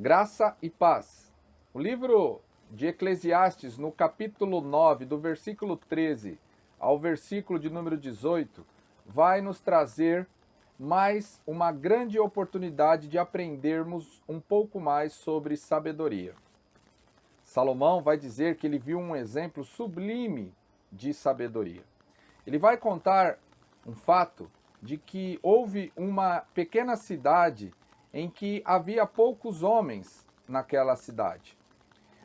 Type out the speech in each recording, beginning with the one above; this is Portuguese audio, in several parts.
Graça e paz. O livro de Eclesiastes, no capítulo 9, do versículo 13 ao versículo de número 18, vai nos trazer mais uma grande oportunidade de aprendermos um pouco mais sobre sabedoria. Salomão vai dizer que ele viu um exemplo sublime de sabedoria. Ele vai contar um fato de que houve uma pequena cidade em que havia poucos homens naquela cidade.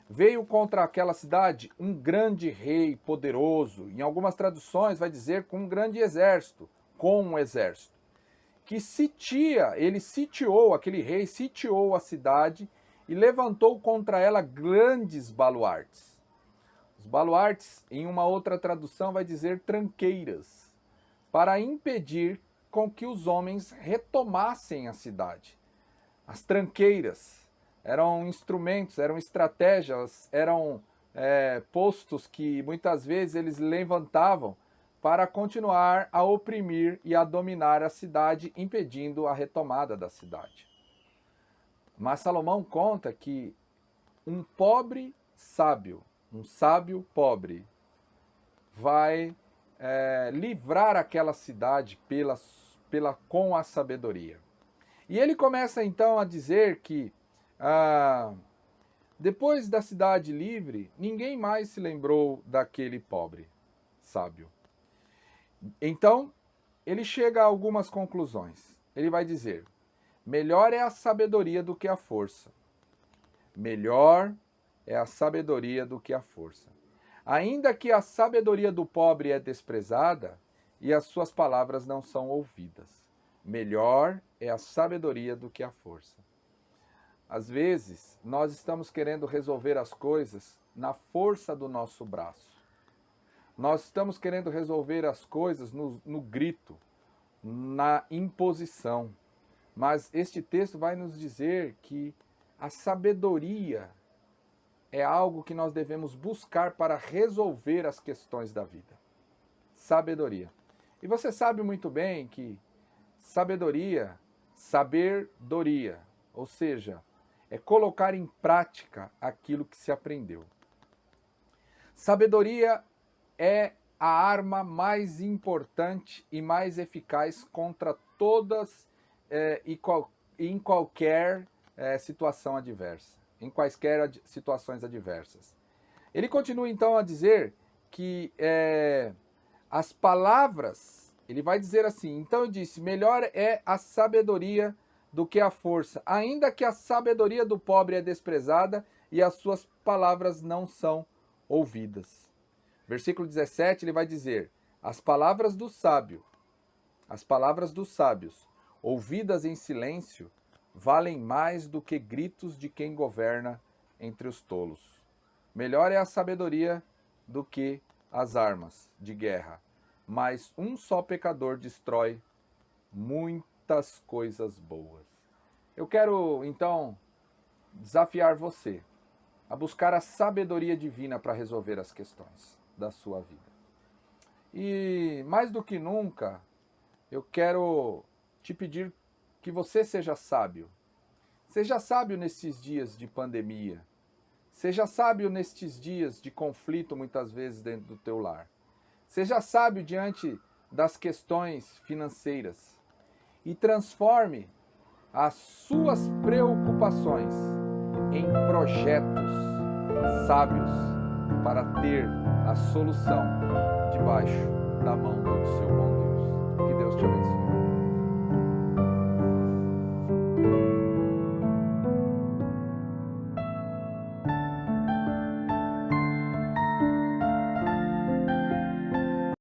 Veio contra aquela cidade um grande rei poderoso, em algumas traduções vai dizer com um grande exército, com um exército, que ele sitiou, aquele rei sitiou a cidade e levantou contra ela grandes baluartes. Os baluartes, em uma outra tradução, vai dizer tranqueiras, para impedir com que os homens retomassem a cidade. As tranqueiras eram instrumentos, eram estratégias, eram postos que muitas vezes eles levantavam para continuar a oprimir e a dominar a cidade, impedindo a retomada da cidade. Mas Salomão conta que um pobre sábio, um sábio pobre, vai livrar aquela cidade com a sabedoria. E ele começa então a dizer que depois da cidade livre, ninguém mais se lembrou daquele pobre sábio. Então, ele chega a algumas conclusões. Ele vai dizer: melhor é a sabedoria do que a força. Melhor é a sabedoria do que a força. Ainda que a sabedoria do pobre é desprezada e as suas palavras não são ouvidas. Melhor é a sabedoria do que a força. Às vezes, nós estamos querendo resolver as coisas na força do nosso braço. Nós estamos querendo resolver as coisas no grito, na imposição. Mas este texto vai nos dizer que a sabedoria é algo que nós devemos buscar para resolver as questões da vida. Sabedoria. E você sabe muito bem que sabedoria, saber-doria, ou seja, é colocar em prática aquilo que se aprendeu. Sabedoria é a arma mais importante e mais eficaz contra todas em qualquer situação adversa, em quaisquer situações adversas. Ele continua então a dizer que as palavras, ele vai dizer assim: então eu disse, melhor é a sabedoria do que a força, ainda que a sabedoria do pobre é desprezada e as suas palavras não são ouvidas. Versículo 17, ele vai dizer: as palavras dos sábios, ouvidas em silêncio, valem mais do que gritos de quem governa entre os tolos. Melhor é a sabedoria do que as armas de guerra, mas um só pecador destrói muitas coisas boas. Eu quero, então, desafiar você a buscar a sabedoria divina para resolver as questões da sua vida. E, mais do que nunca, eu quero te pedir que você seja sábio. Seja sábio nestes dias de pandemia. Seja sábio nestes dias de conflito, muitas vezes, dentro do teu lar. Seja sábio diante das questões financeiras. E transforme as suas preocupações em projetos sábios para ter a solução debaixo da mão do seu bom Deus. Que Deus te abençoe.